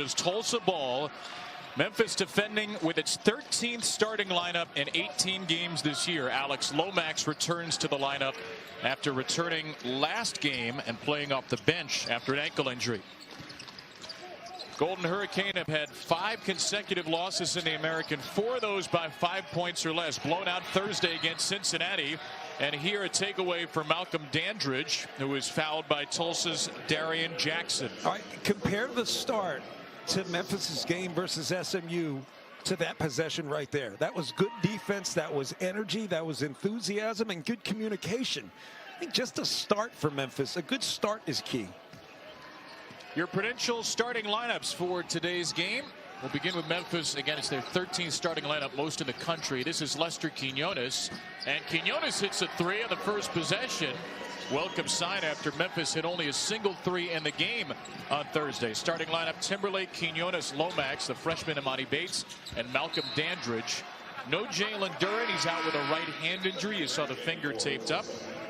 Is Tulsa ball. Memphis defending with its 13th starting lineup in 18 games this year. Alex Lomax returns to the lineup after returning last game and playing off the bench after an ankle injury. Golden Hurricane have had 5 consecutive losses in the American, 4 of those by 5 points or less. Blown out Thursday against Cincinnati. And here a takeaway for Malcolm Dandridge, who was fouled by Tulsa's Darian Jackson. All right, compare the start to Memphis's game versus SMU to that possession right there. That was good defense, that was energy, that was enthusiasm, and good communication. I think just a start for Memphis, a good start is key. Your Prudential starting lineups for today's game. We'll begin with Memphis. Again, it's their 13th starting lineup, most in the country. This is Lester Quinones, and Quinones hits a 3 on the first possession. Welcome sign after Memphis hit only a single 3 in the game on Thursday. Starting lineup: Timberlake, Quinones, Lomax, the freshman Imani Bates, and Malcolm Dandridge. No Jalen Duran. He's out with a right hand injury. You saw the finger taped up.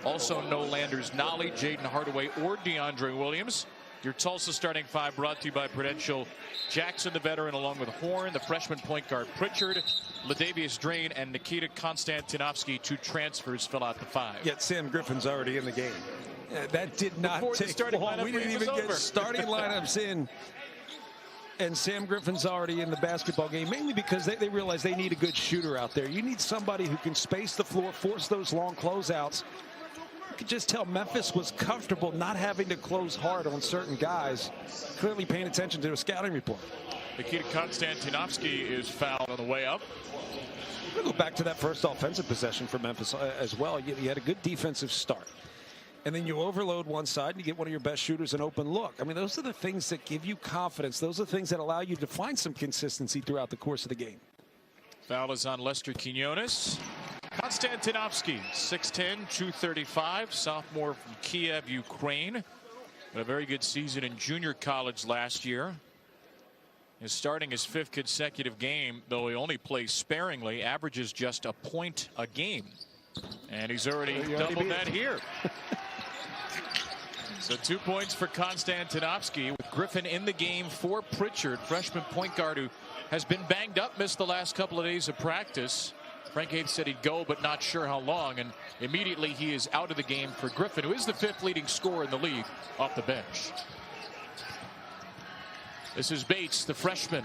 Also no Landers Nolly, Jaden Hardaway, or DeAndre Williams. Your Tulsa starting 5 brought to you by Prudential. Jackson, the veteran, along with Horn, the freshman point guard Pritchard, LaDavius Draine, and Nikita Konstantinovsky, 2 transfers, fill out the 5. Yet Sam Griffin's already in the game. That did not take long. We didn't even get starting lineups in. And Sam Griffin's already in the basketball game, mainly because they realize they need a good shooter out there. You need somebody who can space the floor, force those long closeouts. You could just tell Memphis was comfortable not having to close hard on certain guys, clearly paying attention to a scouting report. Nikita Konstantinovsky is fouled on the way up. We'll go back to that first offensive possession for Memphis as well. You had a good defensive start, and then you overload one side and you get one of your best shooters an open look. I mean, those are the things that give you confidence. Those are the things that allow you to find some consistency throughout the course of the game. Foul is on Lester Quinones. Konstantinovsky, 6'10", 235, sophomore from Kiev, Ukraine. Had a very good season in junior college last year. Is starting his 5th consecutive game, though he only plays sparingly, averages just a point a game. And he's already doubled that here. So 2 points for Konstantinovsky, with Griffin in the game for Pritchard, freshman point guard who has been banged up, missed the last couple of days of practice. Frank Hayes said he'd go, but not sure how long, and immediately he is out of the game for Griffin, who is the 5th leading scorer in the league off the bench. This is Bates, the freshman.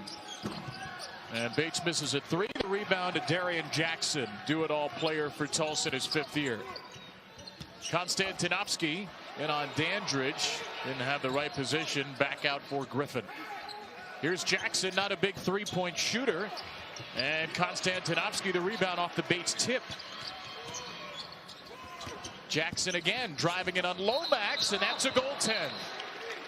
And Bates misses a 3. The rebound to Darian Jackson, do-it-all player for Tulsa in his 5th year. Konstantinovsky in on Dandridge. Didn't have the right position. Back out for Griffin. Here's Jackson, not a big 3-point shooter. And Konstantinovsky, the rebound off the Bates tip. Jackson again driving it on Lomax, and that's a goaltend.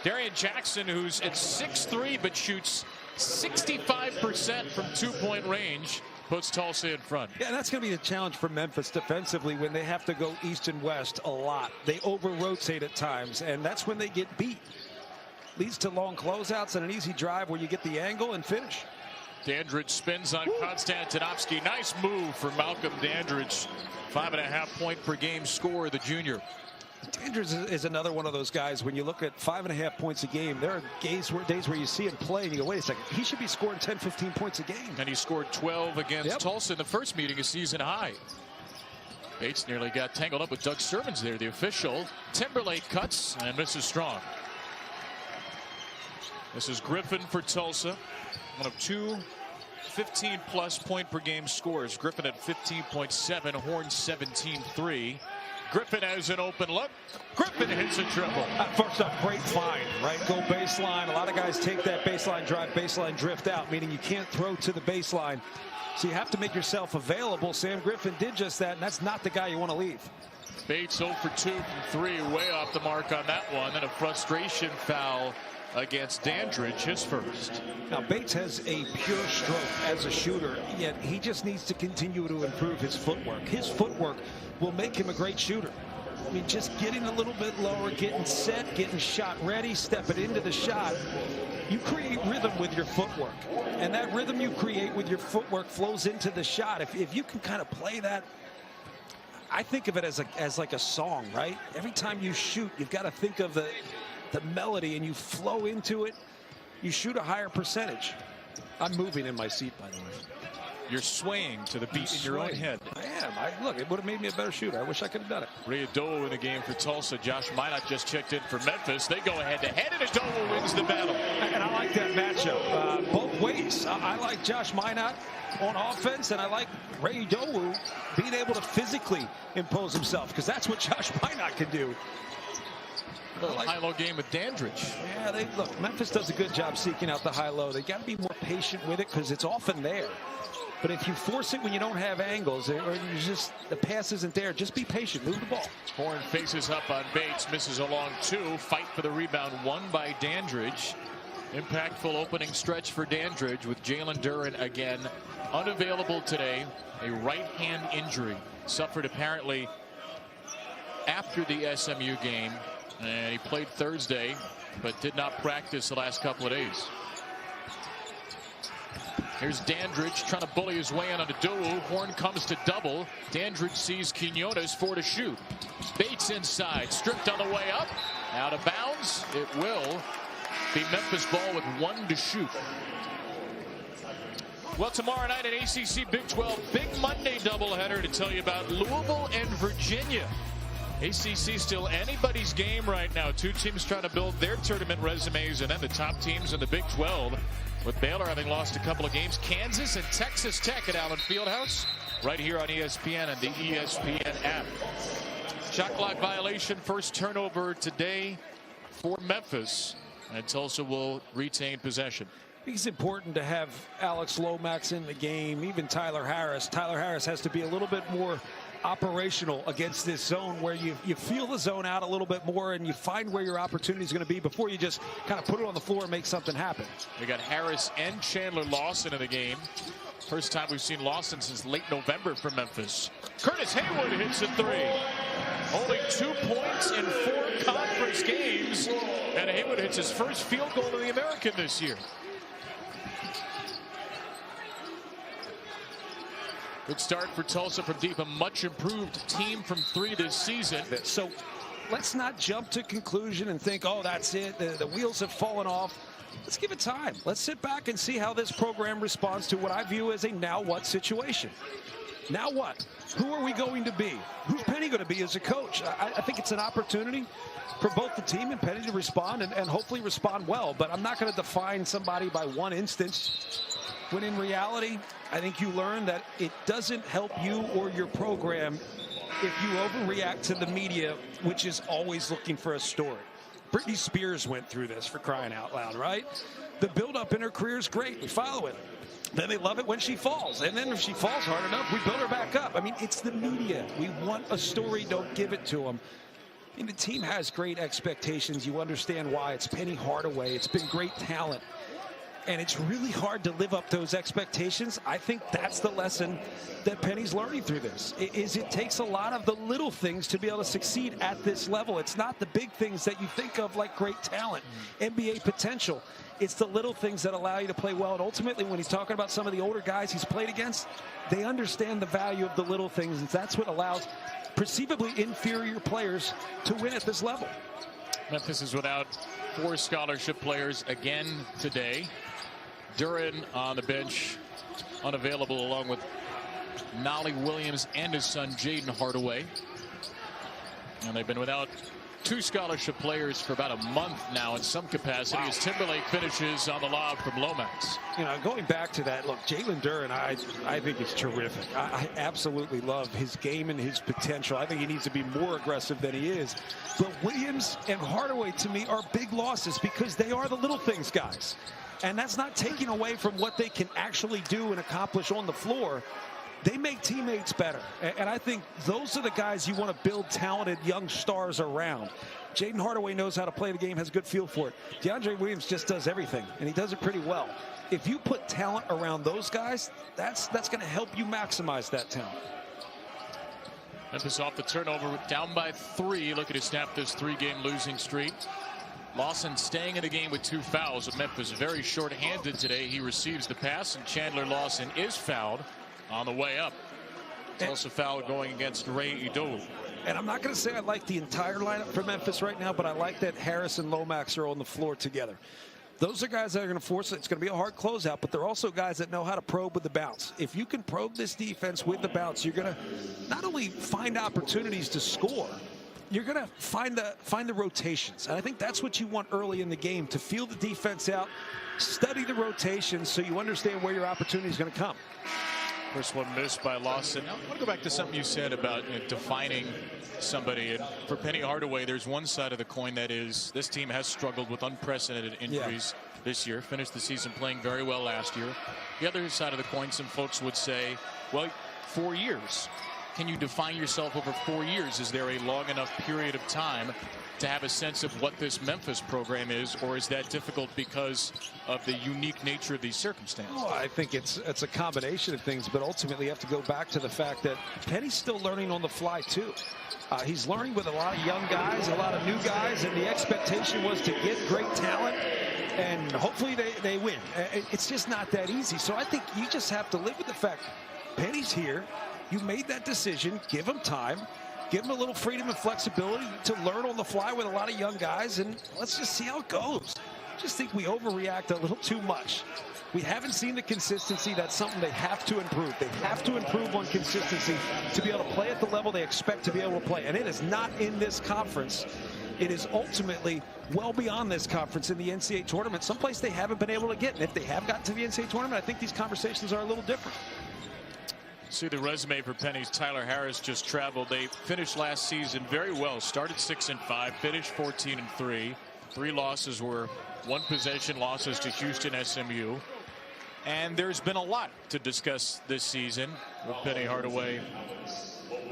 Darian Jackson, who's at 6'3", but shoots 65% from 2-point range, puts Tulsa in front. Yeah, that's going to be the challenge for Memphis defensively when they have to go east and west a lot. They over-rotate at times, and that's when they get beat. Leads to long closeouts and an easy drive where you get the angle and finish. Dandridge spins on Konstantinovsky. Nice move for Malcolm Dandridge. 5.5 point per game score, the junior. Dandridge is another one of those guys. When you look at 5.5 points a game, there are days where you see him play and you go, wait a second, he should be scoring 10, 15 points a game. And he scored 12 against Tulsa in the first meeting, a season high. Bates nearly got tangled up with Doug Sermons there, the official. Timberlake cuts and misses strong. This is Griffin for Tulsa. One of 2 15-plus point per game scores. Griffin at 15.7, Horn 17.3. Griffin has an open look. Griffin hits a triple. First off, great find, right? Go baseline. A lot of guys take that baseline drive, baseline drift out, meaning you can't throw to the baseline. So you have to make yourself available. Sam Griffin did just that, and that's not the guy you want to leave. Bates 0 for 2 from 3, way off the mark on that one. And a frustration foul against Dandridge, his first. Now Bates has a pure stroke as a shooter, yet he just needs to continue to improve his footwork. His footwork will make him a great shooter. I mean, just getting a little bit lower, getting set, getting shot ready, stepping into the shot. You create rhythm with your footwork, and that rhythm you create with your footwork flows into the shot. If you can kind of play that, I think of it as like a song, right? Every time you shoot, you've got to think of the melody, and you flow into it. you shoot a higher percentage. I'm moving in my seat, by the way. You're swaying to the beat in your own head. I am. Look, it would have made me a better shooter. I wish I could have done it. Adowu in the game for Tulsa. Josh Minot just checked in for Memphis. They go head-to-head, and Adowu wins the battle. And I like that matchup both ways. I like Josh Minot on offense, and I like Adowu being able to physically impose himself, because that's what Josh Minot can do. A little high-low game with Dandridge. Yeah, look, Memphis does a good job seeking out the high-low. They got to be more patient with it, because it's often there. But if you force it when you don't have angles, or you just the pass isn't there, just be patient. Move the ball. Horn faces up on Bates, misses a long two. Fight for the rebound, won by Dandridge. Impactful opening stretch for Dandridge, with Jalen Duren again unavailable today. A right hand injury suffered apparently after the SMU game, and he played Thursday but did not practice the last couple of days. Here's Dandridge trying to bully his way in on Adowu. Horn comes to double. Dandridge sees Quinones, 4 to shoot. Bates inside, stripped on the way up. Out of bounds. It will be Memphis ball with 1 to shoot. Well, tomorrow night at ACC Big 12, big Monday doubleheader to tell you about Louisville and Virginia. ACC still anybody's game right now. Two teams trying to build their tournament resumes, and then the top teams in the Big 12. With Baylor having lost a couple of games, Kansas and Texas Tech at Allen Fieldhouse, right here on ESPN and the ESPN app. Shot clock violation, first turnover today for Memphis, and Tulsa will retain possession. I think it's important to have Alex Lomax in the game, even Tyler Harris. Tyler Harris has to be a little bit more operational against this zone, where you feel the zone out a little bit more and you find where your opportunity is going to be before you just kind of put it on the floor and make something happen. We got Harris and Chandler Lawson in the game. First time we've seen Lawson since late November for Memphis. Curtis Haywood hits a 3. Only 2 points in 4 conference games, and Haywood hits his first field goal in the American this year. Good start for Tulsa from deep. A much improved team from 3 this season. So let's not jump to conclusion and think, oh, that's it. The wheels have fallen off. Let's give it time. Let's sit back and see how this program responds to what I view as a now what situation. Now what? Who are we going to be? Who's Penny going to be as a coach? I think it's an opportunity for both the team and Penny to respond and hopefully respond well. But I'm not going to define somebody by one instance, when in reality, I think you learn that it doesn't help you or your program if you overreact to the media, which is always looking for a story. Britney Spears went through this, for crying out loud, right? The build-up in her career is great. We follow it. Then they love it when she falls. And then if she falls hard enough, we build her back up. I mean, it's the media. We want a story. Don't give it to them. And the team has great expectations. You understand why. It's Penny Hardaway. It's been great talent. And it's really hard to live up those expectations. I think that's the lesson that Penny's learning through this. It takes a lot of the little things to be able to succeed at this level. It's not the big things that you think of like great talent, NBA potential. It's the little things that allow you to play well. And ultimately, when he's talking about some of the older guys he's played against, they understand the value of the little things. And that's what allows perceivably inferior players to win at this level. Memphis is without 4 scholarship players again today. Duren on the bench, unavailable, along with Nolly Williams and his son Jaden Hardaway. And they've been without 2 scholarship players for about a month now in some capacity, as Timberlake finishes on the lob from Lomax. You know, going back to that, look, Jalen Duren, I think is terrific. I absolutely love his game and his potential. I think he needs to be more aggressive than he is. But Williams and Hardaway, to me, are big losses because they are the little things guys. And that's not taking away from what they can actually do and accomplish on the floor. They make teammates better. And I think those are the guys you want to build talented young stars around. Jaden Hardaway knows how to play the game, has a good feel for it. DeAndre Williams just does everything, and he does it pretty well. If you put talent around those guys, that's going to help you maximize that talent. Memphis off the turnover, down by 3. Looking to snap this 3-game losing streak. Lawson staying in the game with 2 fouls. Memphis very short-handed today. He receives the pass, and Chandler Lawson is fouled on the way up. Tulsa foul going against Adowu. And I'm not going to say I like the entire lineup for Memphis right now, but I like that Harris and Lomax are on the floor together. Those are guys that are going to force it. It's going to be a hard closeout, but they're also guys that know how to probe with the bounce. If you can probe this defense with the bounce, you're going to not only find opportunities to score, you're going to find the rotations. And I think that's what you want early in the game, to feel the defense out, study the rotations so you understand where your opportunity is going to come. First one missed by Lawson. I want to go back to something you said about defining somebody. And for Penny Hardaway, there's one side of the coin that is this team has struggled with unprecedented injuries this year. Finished the season playing very well last year. The other side of the coin, some folks would say, well, 4 years. Can you define yourself over 4 years? Is there a long enough period of time to have a sense of what this Memphis program is, or is that difficult because of the unique nature of these circumstances? Oh, I think it's a combination of things, but ultimately you have to go back to the fact that Penny's still learning on the fly too. He's learning with a lot of young guys, a lot of new guys, and the expectation was to get great talent and hopefully they win. It's just not that easy. So I think you just have to live with the fact Penny's here. You made that decision. Give him time. Give him a little freedom and flexibility to learn on the fly with a lot of young guys, and let's just see how it goes. I just think we overreact a little too much. We haven't seen the consistency. That's something they have to improve. They have to improve on consistency to be able to play at the level they expect to be able to play. And it is not in this conference. It is ultimately well beyond this conference in the NCAA tournament, someplace they haven't been able to get. And if they have gotten to the NCAA tournament, I think these conversations are a little different. See the resume for Penny's. Tyler Harris just traveled. They finished last season very well. Started 6-5, finished 14-3. 3 losses were one possession losses to Houston, SMU. And there's been a lot to discuss this season with Penny Hardaway.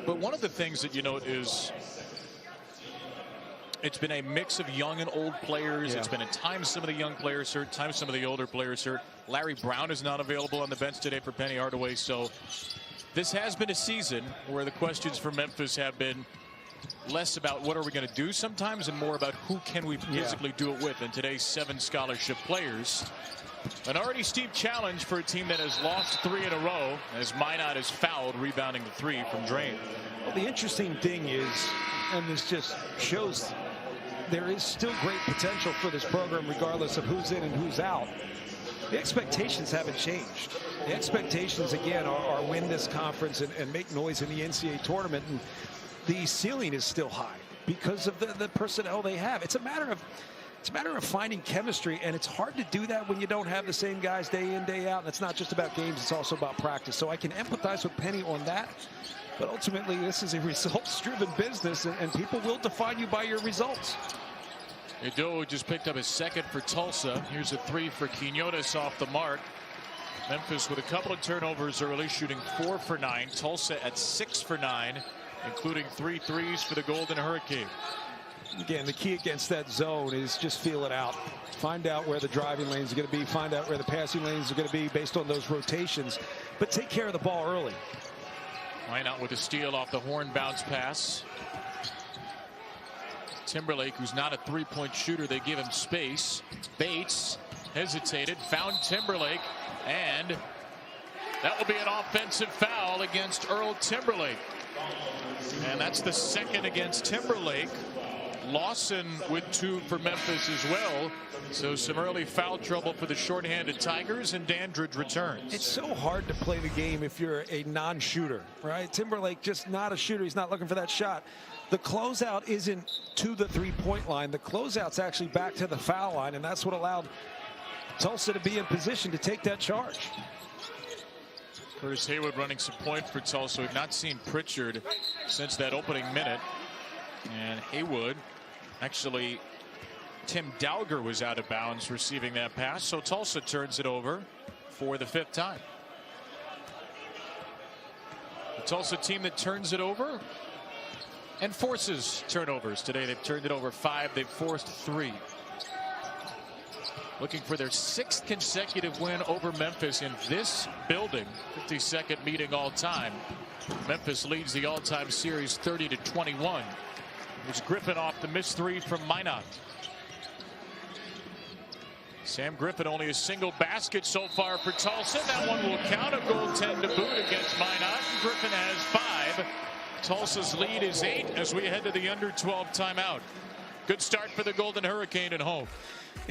But one of the things that you note is it's been a mix of young and old players. Yeah. It's been at times some of the young players hurt, times some of the older players hurt. Larry Brown is not available on the bench today for Penny Hardaway. So this has been a season where the questions for Memphis have been less about what are we going to do sometimes and more about who can we physically do it with. And today's 7 scholarship players. An already steep challenge for a team that has lost 3 in a row as Minot is fouled, rebounding the 3 from Draine. Well, the interesting thing is, and this just shows there is still great potential for this program regardless of who's in and who's out. The expectations haven't changed. The expectations, again, are win this conference and make noise in the NCAA tournament. And the ceiling is still high because of the personnel they have. It's a matter of finding chemistry, and it's hard to do that when you don't have the same guys day in, day out. And it's not just about games, it's also about practice. So I can empathize with Penny on that. But ultimately, this is a results-driven business, and people will define you by your results. Ido just picked up his 2nd for Tulsa. Here's a 3 for Quinones off the mark. Memphis with a couple of turnovers early, shooting 4 for 9. Tulsa at 6 for 9, including 3 threes for the Golden Hurricane. Again, the key against that zone is just feel it out. Find out where the driving lanes are going to be. Find out where the passing lanes are going to be based on those rotations. But take care of the ball early. Minot with a steal off the horn bounce pass. Timberlake, who's not a 3-point shooter, they give him space. Bates hesitated, found Timberlake, and that will be an offensive foul against Earl Timberlake. And that's the 2nd against Timberlake. Lawson with 2 for Memphis as well. So some early foul trouble for the shorthanded Tigers, and Dandridge returns. It's so hard to play the game if you're a non-shooter, right? Timberlake just not a shooter. He's not looking for that shot. The closeout isn't to the 3-point line. The closeout's actually back to the foul line, and that's what allowed Tulsa to be in position to take that charge. Curtis Haywood running some point for Tulsa. We've not seen Pritchard since that opening minute. And Haywood, actually, Tim Dowger was out of bounds receiving that pass. So Tulsa turns it over for the 5th time. The Tulsa team that turns it over and forces turnovers. Today they've turned it over 5. They've forced 3. Looking for their 6th consecutive win over Memphis in this building. 52nd meeting all time. Memphis leads the all-time series 30-21. There's Griffin off the missed 3 from Minot. Sam Griffin only a single basket so far for Tulsa. That one will count. A goaltend to boot against Minot. Griffin has 5. Tulsa's lead is 8 as we head to the under 12 timeout. Good start for the Golden Hurricane at home.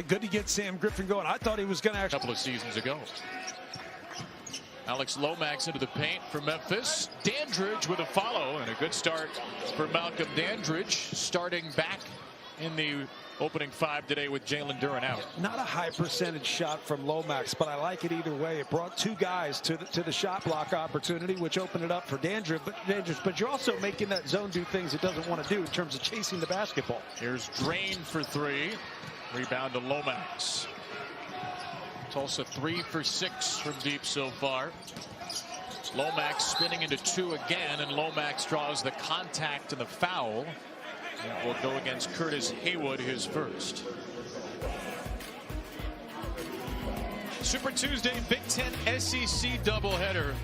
Good to get Sam Griffin going. I thought he was going to actually. A couple of seasons ago. Alex Lomax into the paint for Memphis. Dandridge with a follow, and a good start for Malcolm Dandridge, starting back in the opening 5 today with Jalen Duren out. Not a high percentage shot from Lomax, but I like it either way. It brought 2 guys to the shot block opportunity, which opened it up for Dandridge. But you're also making that zone do things it doesn't want to do in terms of chasing the basketball. Here's Draine for 3. Rebound to Lomax. Tulsa 3 for 6 from deep so far. Lomax spinning into 2 again, and Lomax draws the contact and the foul. And will go against Curtis Haywood, his first. Super Tuesday, Big Ten SEC doubleheader.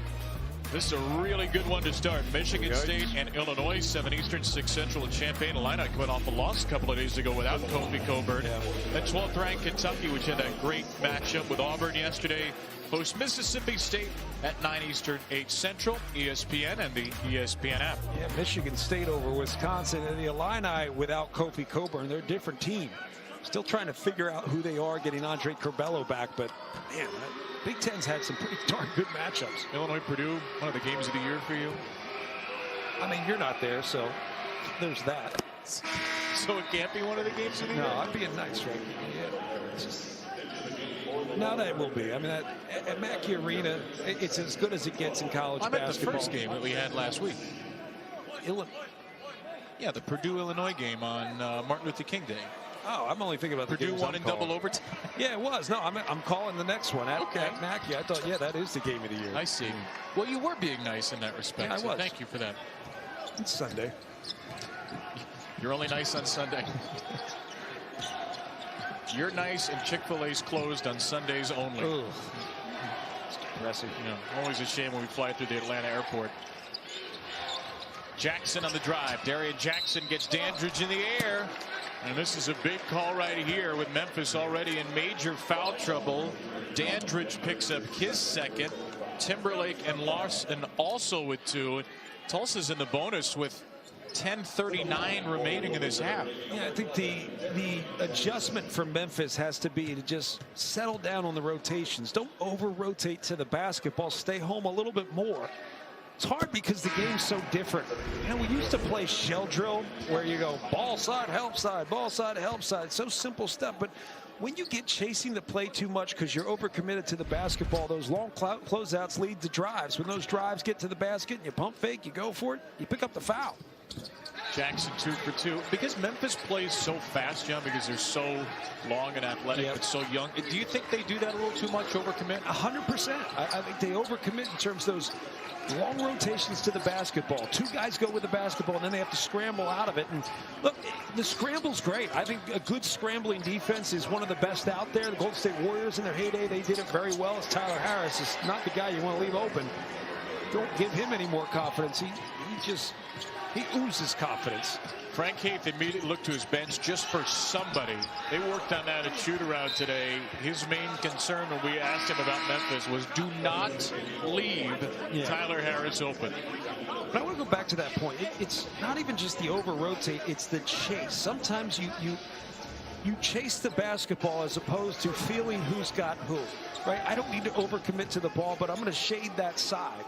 This is a really good one to start. Michigan State and Illinois, 7 Eastern, 6 Central, and Champaign. Illini coming off a loss a couple of days ago without Kofi Coburn. Then 12th ranked Kentucky, which had that great matchup with Auburn yesterday, hosts Mississippi State at 9 Eastern, 8 Central, ESPN and the ESPN app. Yeah, Michigan State over Wisconsin, and the Illini without Kofi Coburn. They're a different team. Still trying to figure out who they are, getting Andre Curbelo back, but man, Big Ten's had some pretty darn good matchups. Illinois, Purdue, one of the games of the year for you? I mean, you're not there, so there's that. So it can't be one of the games of the year? No, I'm being nice right now. Yeah. Now that will be. I mean, at Mackey Arena, it's as good as it gets in college basketball. I meant the first game that we had last week. Illinois. Yeah, the Purdue-Illinois game on Martin Luther King Day. Oh, I'm only thinking about the Purdue won in double overtime. Yeah, it was. No, I'm calling the next one at Mackey. I thought, yeah, that is the game of the year. I see. Well, you were being nice in that respect. Yeah, I was. Thank you for that. It's Sunday. You're only nice on Sunday. You're nice, and Chick-fil-A's closed on Sundays only. Ugh. It's depressing. You know, always a shame when we fly through the Atlanta airport. Jackson on the drive. Darian Jackson gets Dandridge in the air. And this is a big call right here with Memphis already in major foul trouble. Dandridge picks up his second. Timberlake and Larson also with 2. Tulsa's in the bonus with 10:39 remaining in this half. Yeah, I think the adjustment for Memphis has to be to just settle down on the rotations. Don't over-rotate to the basketball. Stay home a little bit more. It's hard because the game's so different. You know, we used to play shell drill where you go ball side, help side, ball side, help side. It's so simple stuff. But when you get chasing the play too much because you're overcommitted to the basketball, those long closeouts lead to drives. When those drives get to the basket and you pump fake, you go for it, you pick up the foul. Jackson 2 for 2. Because Memphis plays so fast, John, because they're so long and athletic, but so young. Do you think they do that a little too much, overcommit? 100%. I think they overcommit in terms of those long rotations to the basketball. 2 guys go with the basketball, and then they have to scramble out of it. And look, the scramble's great. I think a good scrambling defense is one of the best out there. The Golden State Warriors in their heyday, they did it very well. As Tyler Harris is not the guy you want to leave open. Don't give him any more confidence. He oozes confidence. Frank Haith immediately looked to his bench just for somebody. They worked on that at shoot-around today. His main concern when we asked him about Memphis was do not leave Tyler Harris open. But I want to go back to that point. It's not even just the over-rotate, it's the chase. Sometimes you chase the basketball as opposed to feeling who's got who. Right? I don't need to overcommit to the ball, but I'm going to shade that side.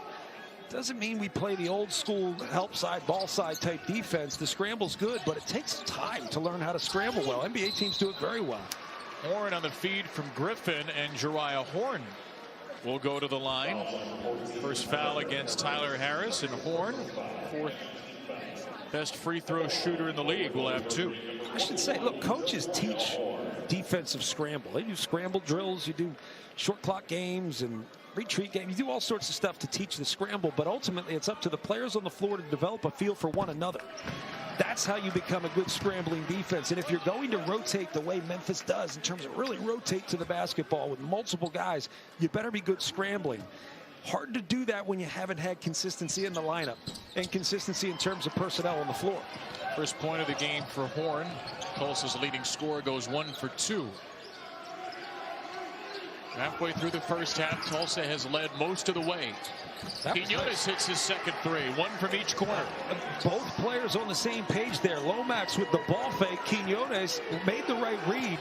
Doesn't mean we play the old school help side, ball side type defense. The scramble's good, but it takes time to learn how to scramble well. NBA teams do it very well. Horn on the feed from Griffin, and Jariah Horn will go to the line. First foul against Tyler Harris, and Horn, 4th best free throw shooter in the league, will have 2. I should say, look, coaches teach defensive scramble. They do scramble drills, you do short clock games and retreat game. You do all sorts of stuff to teach the scramble, but ultimately it's up to the players on the floor to develop a feel for one another. That's how you become a good scrambling defense. And if you're going to rotate the way Memphis does in terms of really rotate to the basketball with multiple guys, you better be good scrambling. Hard to do that when you haven't had consistency in the lineup and consistency in terms of personnel on the floor. First point of the game for Horn. Tulsa's leading scorer goes 1 for 2. Halfway through the first half, Tulsa has led most of the way. Quinones hits his second three, one from each corner. Both players on the same page there. Lomax with the ball fake. Quinones made the right read,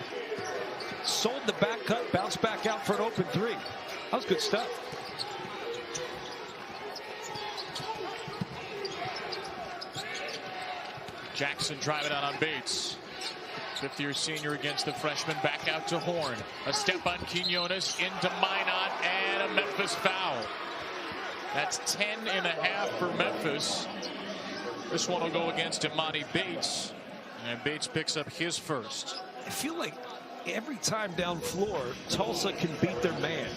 sold the back cut, bounced back out for an open three. That was good stuff. Jackson driving out on Bates. Fifth-year senior against the freshman. Back out to Horn. A step on Quinones into Minot, and a Memphis foul. That's 10.5 for Memphis. This one will go against Imani Bates, and Bates picks up his first. I feel like every time down floor, Tulsa can beat their man.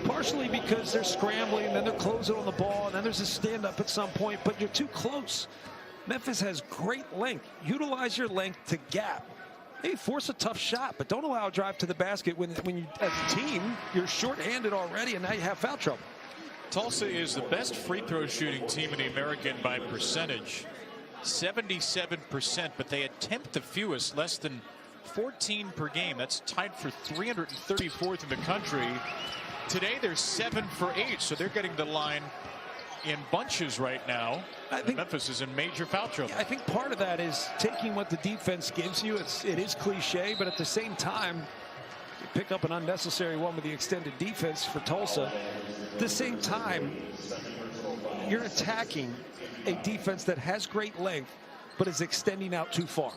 Partially because they're scrambling, and then they're closing on the ball, and then there's a stand-up at some point, but you're too close. Memphis has great length. Utilize your length to gap. Hey, force a tough shot, but don't allow a drive to the basket when you, as a team, you're short-handed already, and now you have foul trouble. Tulsa is the best free throw shooting team in the American by percentage. 77%, but they attempt the fewest, less than 14 per game. That's tied for 334th in the country. Today they're 7 for 8, so they're getting the line in bunches right now. I think Memphis is in major foul trouble. I think part of that is taking what the defense gives you. It is cliche, but at the same time, you pick up an unnecessary one with the extended defense for Tulsa. At the same time, you're attacking a defense that has great length, but is extending out too far.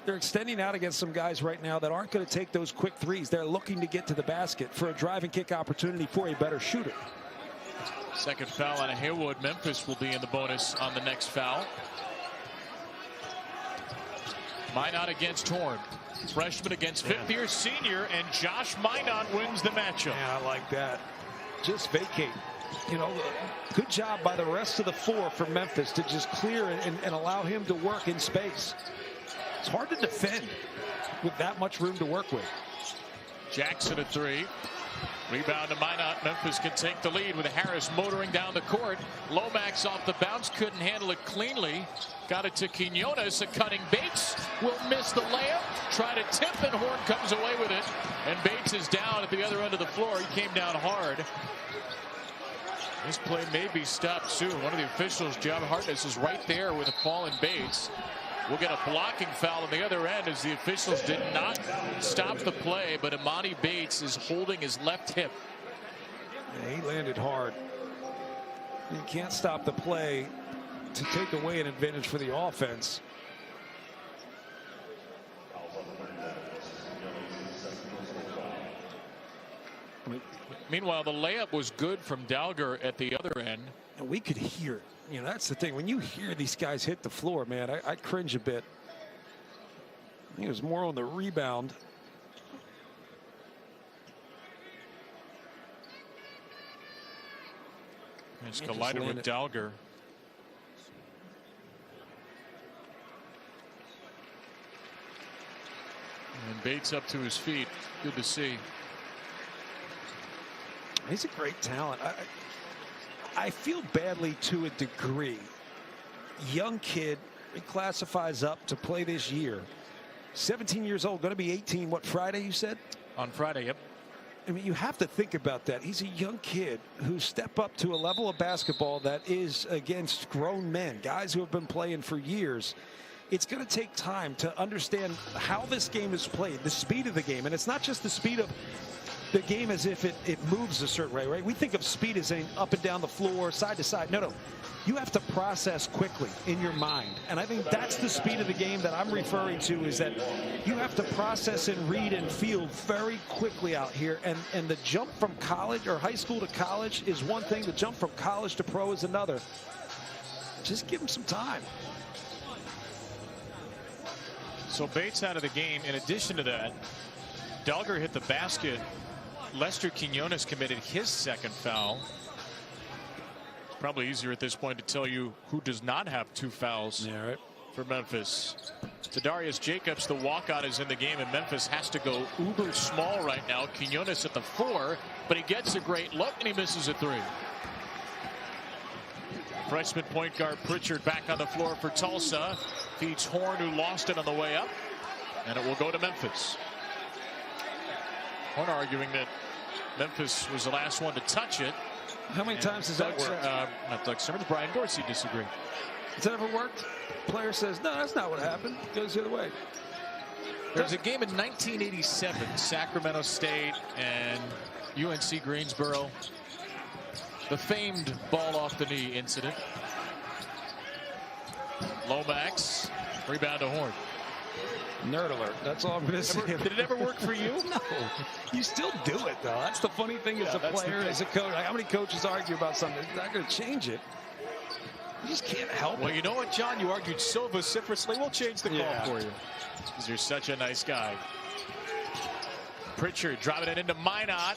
They're extending out against some guys right now that aren't going to take those quick threes. They're looking to get to the basket for a drive and kick opportunity for a better shooter. Second foul on Haywood. Memphis will be in the bonus on the next foul. Minot against Horn. Freshman against fifth-year senior, and Josh Minot wins the matchup. Yeah, I like that. Just vacate. You know, good job by the rest of the four from Memphis to just clear and allow him to work in space. It's hard to defend with that much room to work with. Jackson at three. Rebound to Minot. Memphis can take the lead with Harris motoring down the court. Lomax off the bounce, couldn't handle it cleanly. Got it to Quinones. A cutting Bates will miss the layup. Try to tip, and Horn comes away with it. And Bates is down at the other end of the floor. He came down hard. This play may be stopped soon. One of the officials, John Hartness, is right there with a fallen Bates. We'll get a blocking foul on the other end as the officials did not stop the play, but Imani Bates is holding his left hip. Yeah, he landed hard. You can't stop the play to take away an advantage for the offense. Meanwhile, the layup was good from Dalger at the other end. And we could hear it. You know, that's the thing. When you hear these guys hit the floor, man, I cringe a bit. I think it was more on the rebound. It's collided with Dalger. And Bates up to his feet. Good to see. He's a great talent. I feel badly to a degree. Young kid, reclassifies up to play this year. 17 years old, going to be 18. What, Friday you said? On Friday, yep. I mean, you have to think about that. He's a young kid who stepped up to a level of basketball that is against grown men, guys who have been playing for years. It's going to take time to understand how this game is played, the speed of the game. And it's not just the speed of the game as if it moves a certain way, right? We think of speed as saying up and down the floor, side to side. No. You have to process quickly in your mind. And I think that's the speed of the game that I'm referring to, is that you have to process and read and feel very quickly out here. And the jump from college or high school to college is one thing. The jump from college to pro is another. Just give him some time. So Bates out of the game. In addition to that, Dalger hit the basket. Lester Quinones committed his second foul. It's probably easier at this point to tell you who does not have 2 fouls for Memphis. Tadarius Jacobs, the walkout, is in the game, and Memphis has to go uber small right now. Quinones at the 4, but he gets a great look and he misses a 3. Freshman point guard Pritchard back on the floor for Tulsa. Feeds Horn, who lost it on the way up, and it will go to Memphis. Horn arguing that Memphis was the last one to touch it. How many times does that work? Not Doug Simmons, Brian Dorsey disagree. Has that ever worked? Player says, no, that's not what happened. Goes the other way. There was a game in 1987, Sacramento State and UNC Greensboro. The famed ball off the knee incident. Lomax, rebound to Horn. Nerd alert. That's all I'm going to say. Did it ever work for you? No. You still do it, though. That's the funny thing as a player, as a coach. Like, how many coaches argue about something? It's not going to change it. You just can't help it. Well, you know what, John? You argued so vociferously. We'll change the call for you. Because you're such a nice guy. Pritchard driving it into Minot.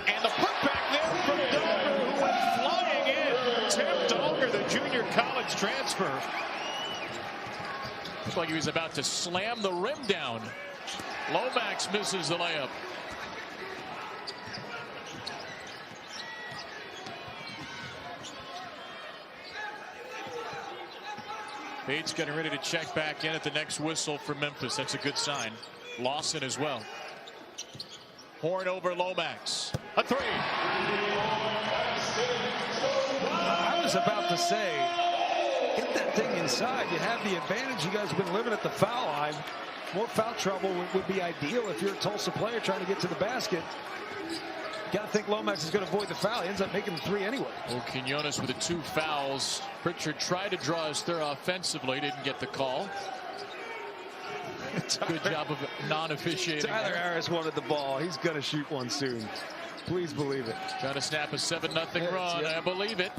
And the putback there from Dogger, who went flying in. Tim Dogger, the junior college transfer. Looks like he was about to slam the rim down. Lomax misses the layup. Bates getting ready to check back in at the next whistle for Memphis. That's a good sign. Lawson as well. Horn over Lomax. A three. I was about to say, get that thing inside. You have the advantage. You guys have been living at the foul line. More foul trouble would be ideal if you're a Tulsa player trying to get to the basket. Got to think Lomax is going to avoid the foul. He ends up making the three anyway. Well, Quinones with the 2 fouls. Pritchard tried to draw his third offensively. Didn't get the call. Good job of non-officiating. Tyler Harris wanted the ball. He's going to shoot one soon. Please believe it. Trying to snap a 7-0 run. I believe it.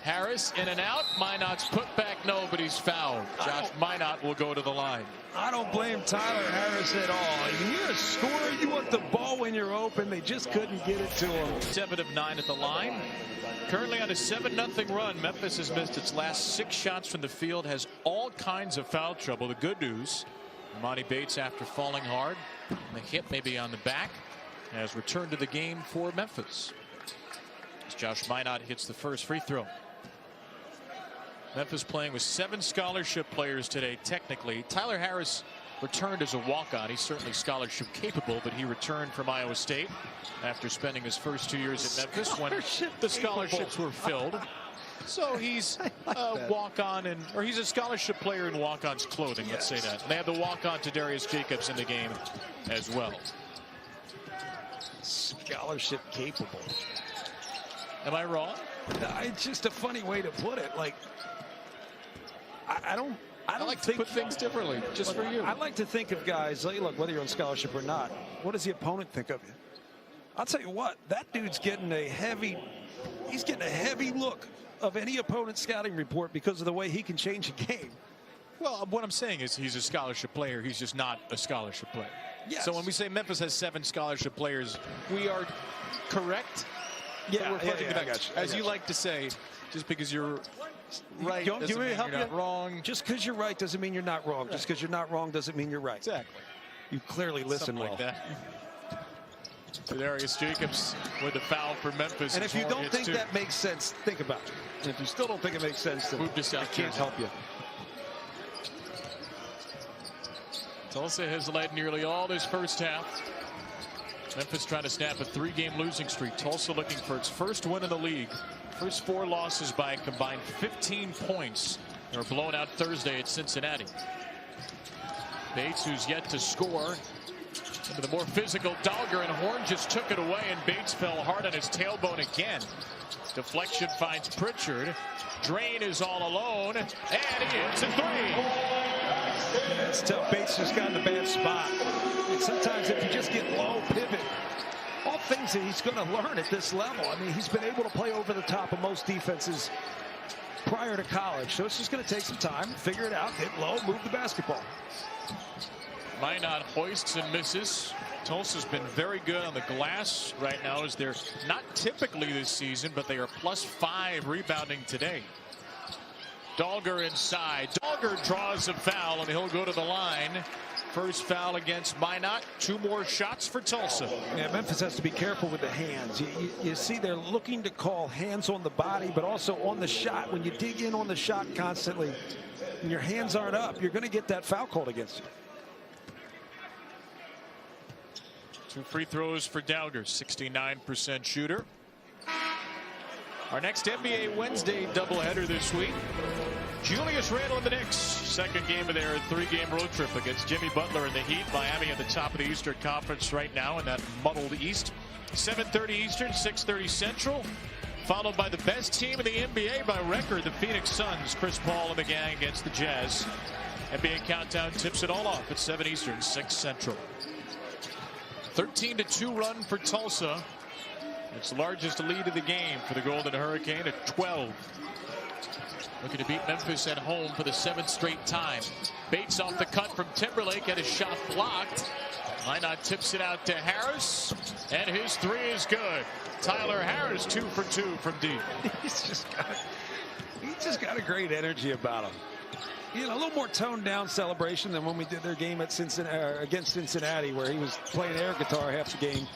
Harris in and out. Minot's put back. No, but he's fouled. Josh Minot will go to the line. I don't blame Tyler Harris at all. You're a scorer. You want the ball when you're open. They just couldn't get it to him. 7 of 9 at the line. Currently on a 7-0 run. Memphis has missed its last 6 shots from the field. Has all kinds of foul trouble. The good news, Monty Bates, after falling hard, the hit maybe on the back, has returned to the game for Memphis. As Josh Minot hits the first free throw. Memphis playing with 7 scholarship players today, technically. Tyler Harris returned as a walk-on. He's certainly scholarship capable, but he returned from Iowa State after spending his first 2 years at Memphis when the scholarships were filled. So he's a walk-on, or he's a scholarship player in walk-on's clothing, let's say that. And they have the walk-on to Darius Jacobs in the game as well. Scholarship capable. Am I wrong? It's just a funny way to put it. Like, I don't like to put things differently, just for you. I like to think of guys, like, look, whether you're on scholarship or not, what does the opponent think of you? I'll tell you what, that dude's getting a heavy look of any opponent's scouting report because of the way he can change a game. Well, what I'm saying is he's a scholarship player. He's just not a scholarship player. Yes. So when we say Memphis has 7 scholarship players, we are correct. Yeah, we're fudging it I got you. As you like to say, just because you're right Don't doesn't mean you're not wrong. Just because you're right doesn't mean you're not wrong. Right. Just because you're not wrong doesn't mean you're right. Exactly. You clearly listen Something well. Like that. Darius Jacobs with the foul for Memphis. And if you don't think that makes sense, think about it. And if you still don't think it makes sense, then I can't help you. Tulsa has led nearly all this first half. Memphis trying to snap a 3-game losing streak. Tulsa looking for its first win in the league. First 4 losses by a combined 15 points. They were blown out Thursday at Cincinnati. Bates, who's yet to score. Into the more physical Dogger, and Horn just took it away, and Bates fell hard on his tailbone again. Deflection finds Pritchard. Draine is all alone, and he hits a 3. It's tough. Bates just got in a bad spot. And sometimes if you just get low, pivot, all things that he's going to learn at this level. I mean, he's been able to play over the top of most defenses prior to college. So it's just going to take some time, figure it out, hit low, move the basketball. Minot hoists and misses. Tulsa's been very good on the glass right now, as they're not typically this season, but they are +5 rebounding today. Dogger inside. Dogger draws a foul, and he'll go to the line. First foul against Minot. 2 more shots for Tulsa. Yeah, Memphis has to be careful with the hands. You see they're looking to call hands on the body, but also on the shot. When you dig in on the shot constantly, and your hands aren't up, you're going to get that foul called against you. 2 free throws for Dowger, 69% shooter. Our next NBA Wednesday doubleheader this week. Julius Randle and the Knicks. Second game of their 3-game road trip against Jimmy Butler and the Heat. Miami at the top of the Eastern Conference right now in that muddled East. 7:30 Eastern, 6:30 Central. Followed by the best team in the NBA by record, the Phoenix Suns. Chris Paul and the gang against the Jazz. NBA Countdown tips it all off at 7 Eastern, 6 Central. 13-2 run for Tulsa. Its largest lead of the game for the Golden Hurricane at 12. Looking to beat Memphis at home for the 7th straight time. Bates off the cut from Timberlake, had his shot blocked. Minot tips it out to Harris, and his 3 is good. Tyler Harris 2 for 2 from deep. He's just got a great energy about him. You know, a little more toned down celebration than when we did their game at against Cincinnati, where he was playing air guitar half the game.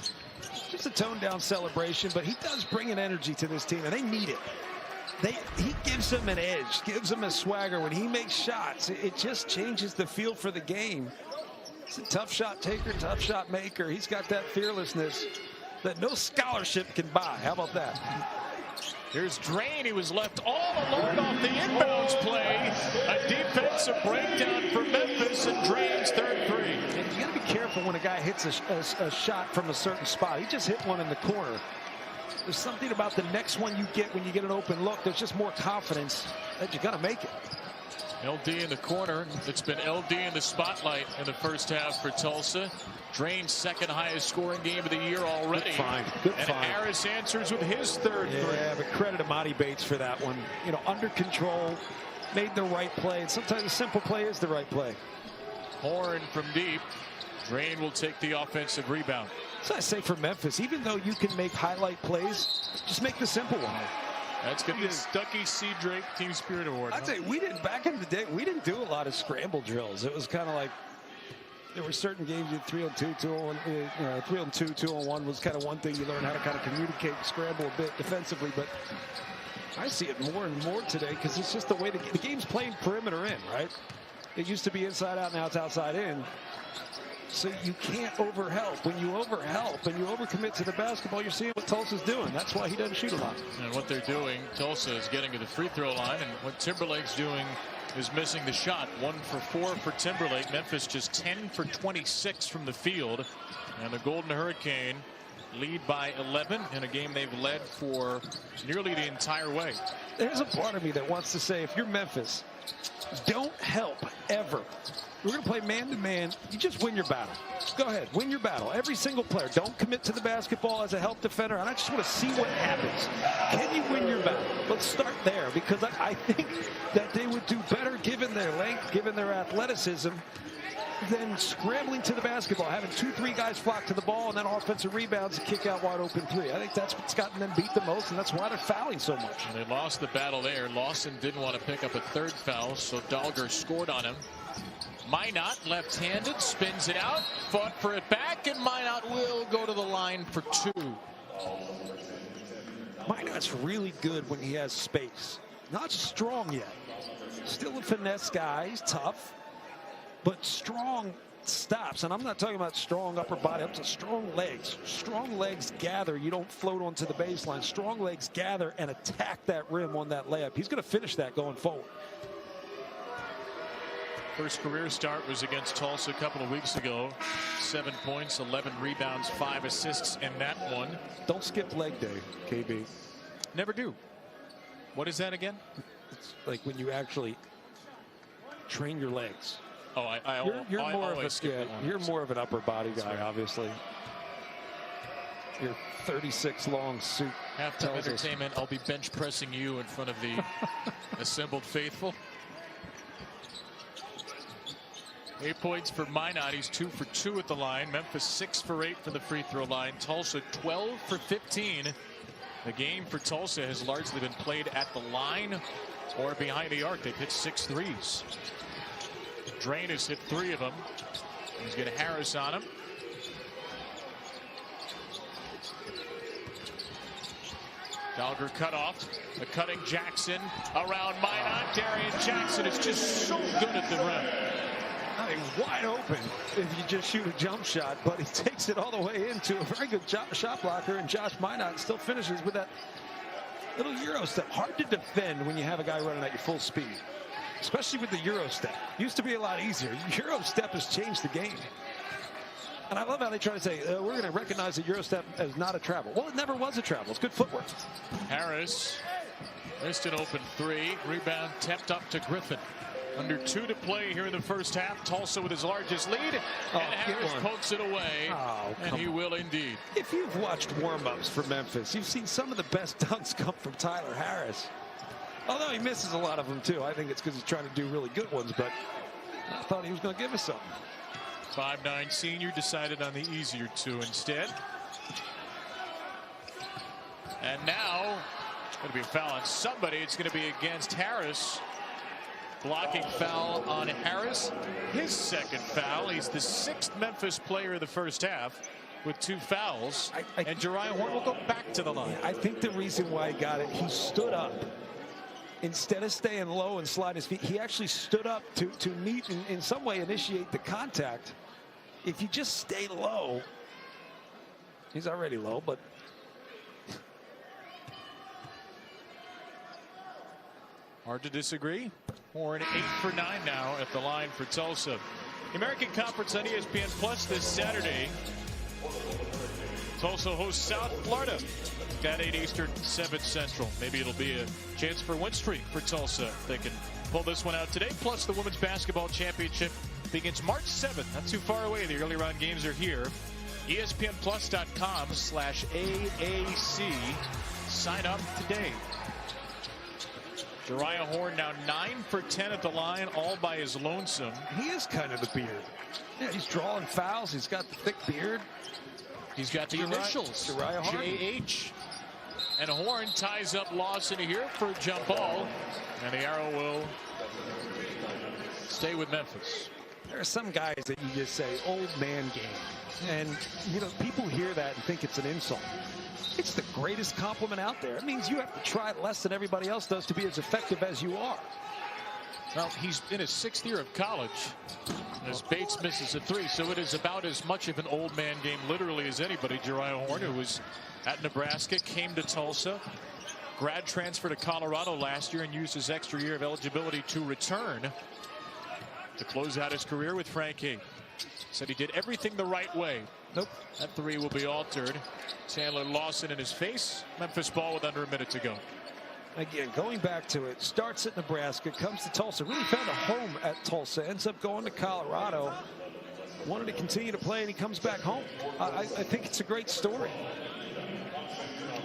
Just a toned down celebration, but he does bring an energy to this team, and they need it. He gives them an edge, gives them a swagger. When he makes shots, it just changes the feel for the game. He's a tough shot taker, tough shot maker. He's got that fearlessness that no scholarship can buy. How about that? Here's Draine. He was left all alone off the inbounds play. A defensive breakdown for Memphis, and Draine's 3rd free. And you got to be careful when a guy hits a shot from a certain spot. He just hit one in the corner. There's something about the next one you get when you get an open look. There's just more confidence that you're going to make it. LD in the corner. It's been LD in the spotlight in the first half for Tulsa. Draine's 2nd highest scoring game of the year already. Good find. Good and find. Harris answers with his 3rd free. Yeah, but credit to Monty Bates for that one. You know, under control, made the right play. And sometimes a simple play is the right play. Horn from deep. Draine will take the offensive rebound. So I say for Memphis, even though you can make highlight plays, just make the simple one. That's going to be the Stuckey C. Drake Team Spirit Award. I'd say we didn't, back in the day, we didn't do a lot of scramble drills. It was kind of like, there were certain games you had 3-on-2, 2-on-1, 3-on-2, 2-on-1 was kind of one thing you learn how to kind of communicate, scramble a bit defensively, but I see it more and more today because it's just the way the game's playing perimeter in, right? It used to be inside out, now it's outside in. So you can't overhelp. When you overhelp and you overcommit to the basketball, you're seeing what Tulsa's doing. That's why he doesn't shoot a lot. And what they're doing, Tulsa is getting to the free throw line, and what Timberlake's doing is missing the shot. 1 for 4 for Timberlake. Memphis just 10 for 26 from the field. And the Golden Hurricane lead by 11 in a game they've led for nearly the entire way. There's a part of me that wants to say, if you're Memphis, don't help ever. We're going to play man-to-man. You just win your battle. Go ahead, win your battle. Every single player. Don't commit to the basketball as a help defender. And I just want to see what happens. Can you win your battle? Let's start there, because I think that they would do better given their length, given their athleticism, than scrambling to the basketball, having 2-3 guys flock to the ball, and then offensive rebounds and kick out wide open 3. I think that's what's gotten them beat the most, and that's why they're fouling so much. And they lost the battle there. Lawson didn't want to pick up a 3rd foul, so Dowger scored on him. Minot, left-handed, spins it out, fought for it back, and Minot will go to the line for 2. Minot's really good when he has space. Not strong yet. Still a finesse guy. He's tough, but strong stops. And I'm not talking about strong upper body. I'm talking strong legs. Strong legs gather. You don't float onto the baseline. Strong legs gather and attack that rim on that layup. He's going to finish that going forward. First career start was against Tulsa a couple of weeks ago. 7 points, 11 rebounds, 5 assists in that one. Don't skip leg day, KB. Never do. What is that again? It's like when you actually train your legs. Oh, you're more of an upper body guy, obviously. Your 36 long suit. Halftime entertainment. I'll be bench pressing you in front of the assembled faithful. 8 points for Minot. He's 2 for 2 at the line. Memphis 6 for 8 from the free throw line. Tulsa 12 for 15. The game for Tulsa has largely been played at the line or behind the arc. They've hit 6 threes. Draine has hit 3 of them. He's got Harris on him. Dowger cut off. The cutting Jackson around Minot. Darian Jackson is just so good at the rim. him wide open if you just shoot a jump shot, but he takes it all the way into a very good shot blocker, and Josh Minot still finishes with that little Euro step. Hard to defend when you have a guy running at your full speed, especially with the Euro step. Used to be a lot easier. Euro step has changed the game. And I love how they try to say, we're going to recognize the Euro step as not a travel. Well, it never was a travel. It's good footwork. Harris missed an open three. Rebound tipped up to Griffin. Under 2 to play here in the first half. Tulsa with his largest lead. And Harris pokes it away. And he will indeed. If you've watched warm-ups for Memphis, you've seen some of the best dunks come from Tyler Harris. Although he misses a lot of them, too. I think it's because he's trying to do really good ones. But I thought he was going to give us something. 5'9" senior decided on the easier 2 instead. And now it's going to be a foul on somebody. It's going to be against Harris. Blocking foul on Harris. His second foul. He's the 6th Memphis player of the first half with 2 fouls. And Jeriah Horn will go back to the line. I think the reason why he got it, he stood up. Instead of staying low and slide his feet, he actually stood up to meet and in some way initiate the contact. If you just stay low, he's already low, but hard to disagree. Horn 8 for 9 now at the line for Tulsa. The American Conference on ESPN Plus this Saturday. Tulsa hosts South Florida at 8 Eastern, 7 Central. Maybe it'll be a chance for a win streak for Tulsa if they can pull this one out today. Plus the Women's Basketball Championship begins March 7th. Not too far away. The early round games are here. ESPNplus.com/AAC. Sign up today. Jeriah Horn now 9 for 10 at the line, all by his lonesome. He is kind of the beard. Yeah, he's drawing fouls. He's got the thick beard. He's got the initials, JH. And Horn ties up Lawson here for a jump ball. And the arrow will stay with Memphis. There are some guys that you just say, old man game. And, you know, people hear that and think it's an insult. It's the greatest compliment out there. It means you have to try less than everybody else does to be as effective as you are. Well, he's in his 6th year of college as Bates misses a 3, so it is about as much of an old man game literally as anybody. Jeriah Horn, who was at Nebraska, came to Tulsa, grad transfer to Colorado last year and used his extra year of eligibility to return to close out his career with Frank Hay. Said he did everything the right way. Nope. That 3 will be altered. Chandler Lawson in his face. Memphis ball with under a minute to go. Again, going back to it, starts at Nebraska, comes to Tulsa, really found a home at Tulsa, ends up going to Colorado, wanted to continue to play, and he comes back home. I think it's a great story.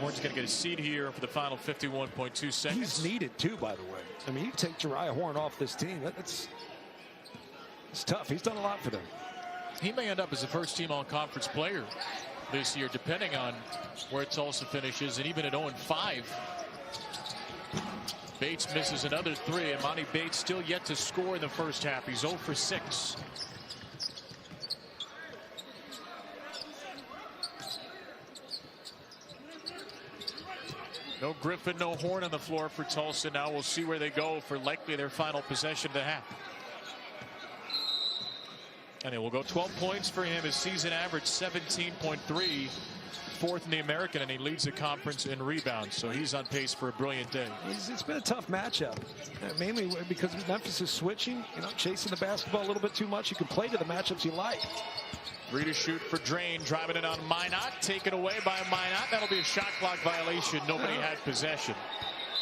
Horn's going to get a seat here for the final 51.2 seconds. He's needed too, by the way. I mean, you take Jeriah Horn off this team, it's tough. He's done a lot for them. He may end up as a first-team all-conference player this year, depending on where Tulsa finishes, and even at 0-5. Bates misses another 3, and Monty Bates still yet to score in the first half. He's 0 for 6. No Griffin, no Horn on the floor for Tulsa. Now we'll see where they go for likely their final possession of the half. And it will go 12 points for him. His season average 17.3. 4th in the American, and he leads the conference in rebounds, so he's on pace for a brilliant day. It's been a tough matchup, mainly because Memphis is switching, chasing the basketball a little bit too much. You can play to the matchups you like. 3 to shoot for Draine, driving it on Minot, taken away by Minot. That'll be a shot clock violation. Nobody had possession.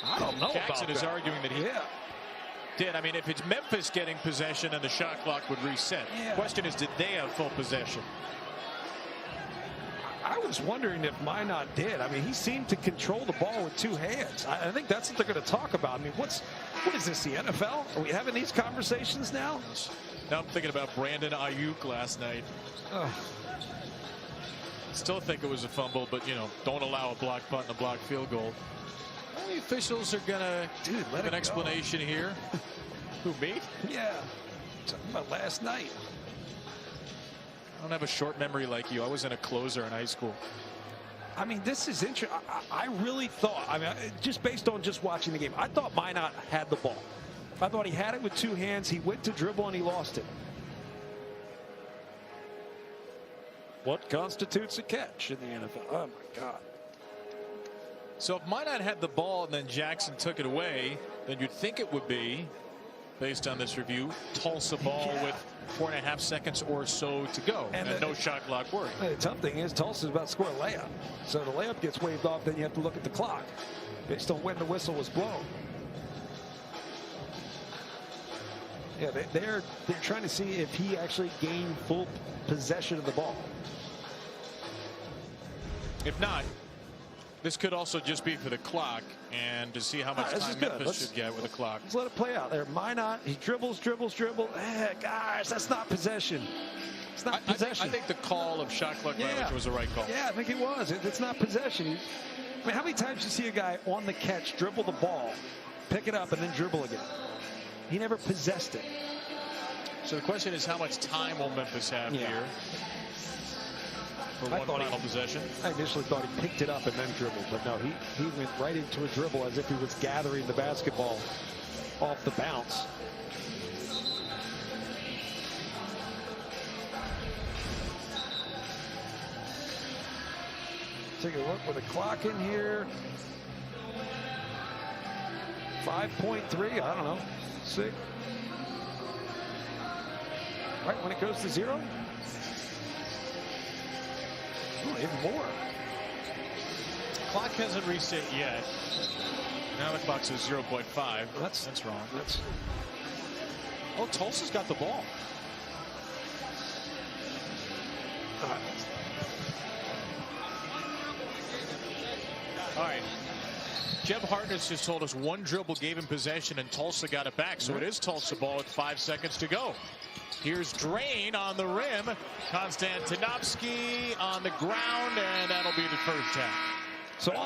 I don't know Jackson about is that. arguing that he did. I mean, if it's Memphis getting possession, then the shot clock would reset. Question is, did they have full possession? I was wondering if Minot did. I mean, he seemed to control the ball with 2 hands. I think that's what they're going to talk about. I mean, what is this, the NFL? Are we having these conversations now? Now I'm thinking about Brandon Ayuk last night. Still think it was a fumble, but, don't allow a block punt and a block field goal. Well, the officials are going to give an explanation here. Who, me? Yeah. Talking about last night. I don't have a short memory like you. I wasn't a closer in high school. I mean, this is interesting. I really thought, just based on just watching the game, I thought Minot had the ball. I thought he had it with 2 hands. He went to dribble and he lost it. what constitutes a catch in the NFL. Oh, my God. So if Minot had the ball and then Jackson took it away, then you'd think it would be, based on this review, Tulsa ball with 4.5 seconds or so to go, and no shot clock work. The tough thing is Tulsa's about to score a layup. So the layup gets waved off, then you have to look at the clock based on when the whistle was blown. Yeah, they're trying to see if he actually gained full possession of the ball. If not, this could also just be for the clock and to see how much time Memphis should get with the clock. Let's let it play out there. Minot, he dribbles. Guys, that's not possession. It's not possession. I think the call of shot clock violation was the right call. Yeah, I think it was. It's not possession. I mean, how many times do you see a guy on the catch dribble the ball, pick it up, and then dribble again? He never possessed it. So the question is, how much time will Memphis have here for one final possession? I initially thought he picked it up and then dribbled, but no, he went right into a dribble as if he was gathering the basketball off the bounce. Take a look with the clock in here. 5.3, I don't know, 6. Right when it goes to 0. Oh, even more. Clock hasn't reset yet. Now the clock says 0.5. That's wrong. Oh, Tulsa's got the ball. All right. Jeb Hartness just told us one dribble gave him possession and Tulsa got it back. So it is Tulsa ball with 5 seconds to go. Here's Draine on the rim. Konstantinovsky on the ground, and that'll be the first tap. So all